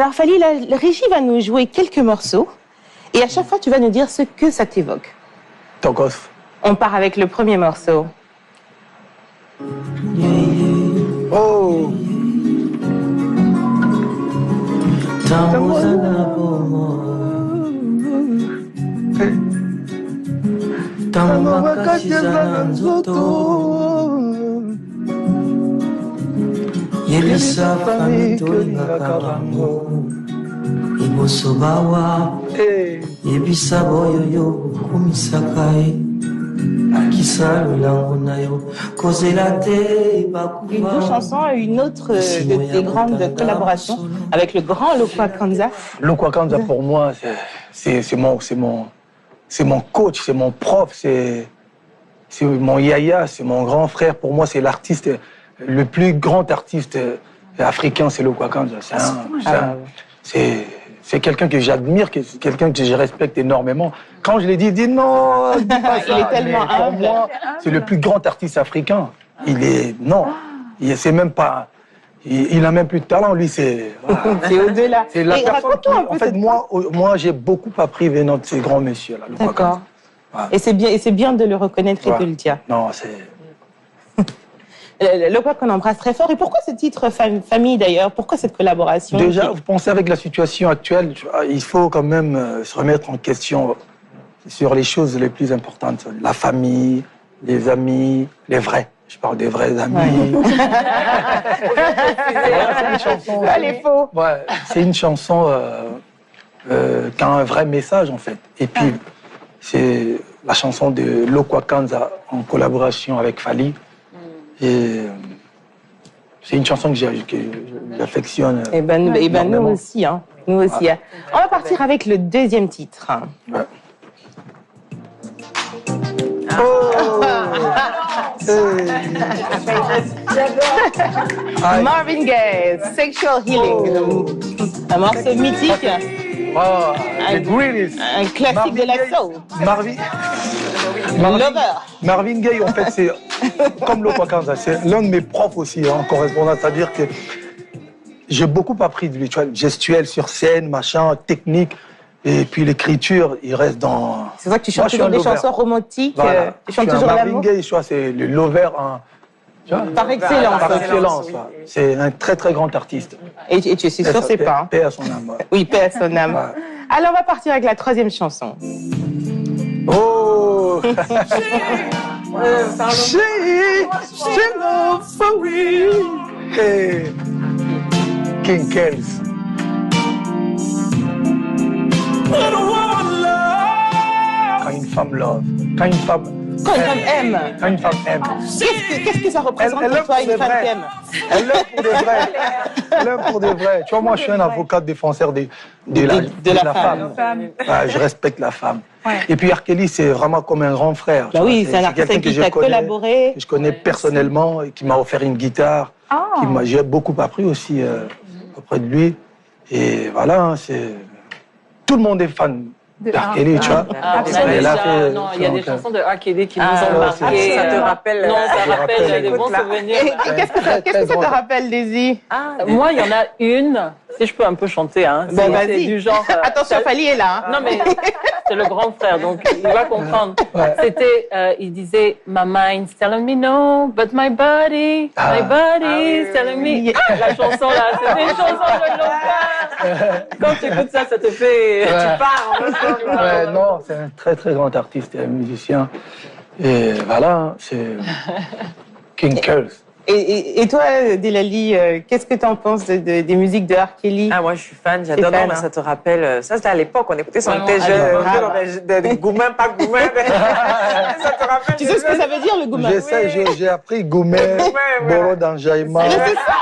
Alors Fally, la régie va nous jouer quelques morceaux et à chaque fois tu vas nous dire ce que ça t'évoque. Togos. On part avec le premier morceau. Oh. Yebisa famito ingakabango Ibosobawa Yebisa boyoyo kumisakai Akisalo lango nayo Kozelate Une deux chansons et une autre des grandes collaborations avec le grand Lokwa Kanza. Lokwa Kanza pour moi c'est mon coach, c'est mon prof, c'est mon yaya, c'est mon grand frère. Pour moi c'est l'artiste. Le plus grand artiste africain, c'est Lokwa Kanza. C'est quelqu'un que j'admire, quelqu'un que je respecte énormément. Quand je l'ai dit, il dit non, dis pas ça. Il est tellement humble. Pour moi, c'est le plus grand artiste africain. C'est même pas. Il a même plus de talent, lui, c'est. C'est au-delà. C'est la personne qui, en fait, moi, j'ai beaucoup appris venant de ces grands messieurs-là. D'accord. Et c'est bien de le reconnaître et de le dire. Non, c'est. Lokwa qu'on embrasse très fort. Et pourquoi ce titre Famille d'ailleurs? Pourquoi cette collaboration? Déjà, vous pensez avec la situation actuelle, il faut quand même se remettre en question sur les choses les plus importantes. La famille, les amis, les vrais. Je parle des vrais amis. Pas les faux. Ouais, c'est une chanson qui a un vrai message en fait. Et puis, c'est la chanson de Lokwa Kanza en collaboration avec Fally. Et c'est une chanson que j'affectionne. Et ben nous aussi, hein. Nous aussi. Ouais. On va partir avec le deuxième titre. Ouais. Oh. Marvin Gaye, Sexual Healing. Un morceau mythique. Oh, un classique de la soul. Marvin Gaye, en fait, c'est comme Lokwa Kanza. C'est l'un de mes profs aussi en correspondance. C'est-à-dire que j'ai beaucoup appris de lui, tu vois, gestuel sur scène, machin, technique. Et puis l'écriture, il reste dans. C'est vrai que tu chantes toujours des chansons romantiques. Voilà. Tu chantes toujours l'amour. Marvin Gaye, c'est le lover. Par excellence. Par excellence. C'est un très très grand artiste. Et tu es sûr, c'est pas. Paix à son âme. Ouais. Oui, paix à son âme. Ouais. Alors on va partir avec la troisième chanson. Oh. Hey. King Kells. Quand une femme love, quand une femme aime. Quand une femme aime. Qu'est-ce que ça représente pour toi, une femme qui aime? Elle l'aime pour de vrai. Elle l'aime pour de vrai. Tu vois, moi, je suis un avocat défenseur de la femme. Ah, je respecte la femme. Ouais. Et puis, R. Kelly, c'est vraiment comme un grand frère. Bah oui, c'est un artiste qui t'a collaboré. Que je connais personnellement, et qui m'a offert une guitare. J'ai beaucoup appris aussi auprès de lui. Et voilà, tout le monde est fan de R. Kelly, tu vois. Il y a des chansons de R. Kelly qui nous ont marqué. Ça te rappelle? Non, ça rappelle des bons souvenirs. Qu'est-ce que ça te rappelle, Daisy? Moi, il y en a une. Si je peux un peu chanter, hein. Vas-y. Du genre. Attention, Fally est là. Non, mais c'est le grand frère, donc il va comprendre. Ouais. C'était, il disait, My mind's telling me no, but my body's telling me. La chanson là, c'était une chanson de Lokwa. Quand tu écoutes ça, ça te fait. Tu pars. Non, c'est un très très grand artiste et un musicien. Et voilà, c'est King Kells. Et toi, Delali, qu'est-ce que tu en penses des musiques de R. Kelly? Moi, je suis fan, j'adore. Non, mais ça te rappelle. Ça, c'était à l'époque, on écoutait ça, on était jeunes. De Goumen, pas Goumen. Ça te rappelle. Tu sais ce que ça veut dire, le Goumen? J'ai appris Goumen, Boro dans Jaïma. C'est ça.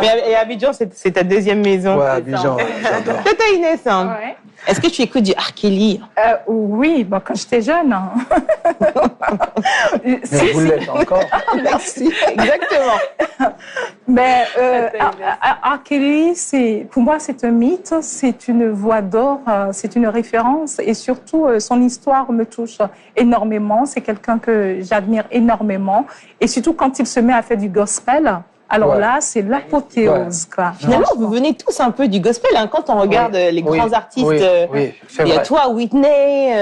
Mais Abidjan, c'est ta deuxième maison. Ouais, Abidjan, j'adore. Tata Inès, ouais. Est-ce que tu écoutes du R. Kelly? Oui, quand j'étais jeune. Hein. Mais vous l'êtes encore. Merci, exactement. Mais R. Kelly, pour moi, c'est un mythe, c'est une voix d'or, c'est une référence et surtout, son histoire me touche énormément. C'est quelqu'un que j'admire énormément et surtout quand il se met à faire du gospel. Alors là, c'est l'apothéose, quoi. Finalement, vous venez tous un peu du gospel, hein. Quand on regarde les grands artistes, il y a toi, Whitney,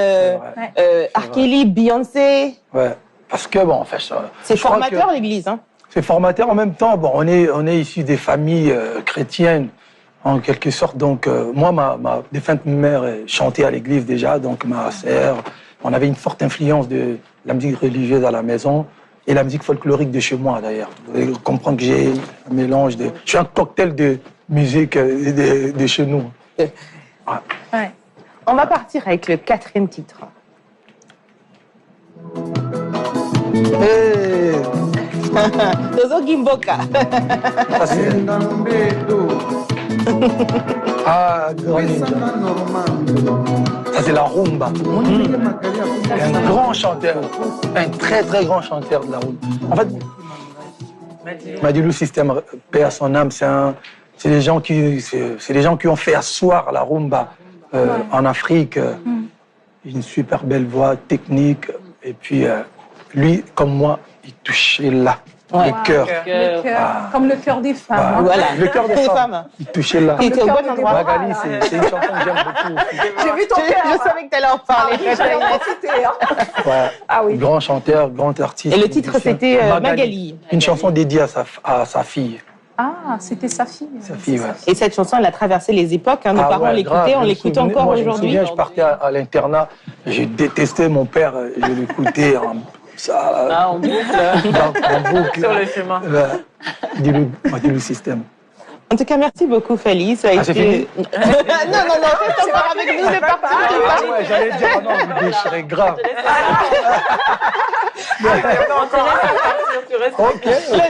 R. Kelly, Beyoncé. Ouais, parce que bon, en fait, c'est formateur l'Église, hein. C'est formateur en même temps. Bon, on est issus des familles chrétiennes en quelque sorte. Donc moi, ma défunte mère chantait à l'église déjà, donc ma sœur. On avait une forte influence de la musique religieuse à la maison et la musique folklorique de chez moi d'ailleurs. Vous allez comprendre que j'ai un mélange de... Je suis un cocktail de musique de chez nous. Ouais. On va partir avec le 4e titre. Dozo Gimboka. Ça, c'est... Grand Ninja. Ça, c'est la rumba. Un grand chanteur, un très très grand chanteur de la rumba. En fait, Madilu System, paix à son âme, c'est des gens qui ont fait asseoir la rumba en Afrique. Une super belle voix technique. Et puis, lui, comme moi, il touchait là. Le cœur. Comme le cœur des femmes. Voilà. Le cœur des femmes. Il touchait là. Il était au bon endroit. Magali, c'est une chanson que j'aime beaucoup. J'ai vu ton cœur. Je savais que tu allais en parler. Ah oui. Grand chanteur, grand artiste. Et le titre, c'était Magali. Une chanson dédiée à sa fille. Ah, c'était sa fille. Sa fille, ouais. Et cette chanson, elle a traversé les époques. Nos parents l'écoutaient, on l'écoute encore aujourd'hui. Je me souviens, je partais à l'internat, j'ai détesté mon père, je l'écoutais en boucle. En boucle. Sur le chemin. Madilu System. En tout cas, merci beaucoup, Fali. Ça a été... fini non, reste encore avec nous, c'est parti. Ouais, j'allais dire, non, vous déchirez grave.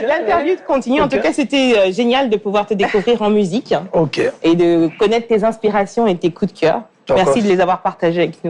L'interview continue. En tout cas, c'était génial de pouvoir te découvrir en musique. Ok. Et de connaître tes inspirations et tes coups de cœur. Merci de les avoir partagés avec nous.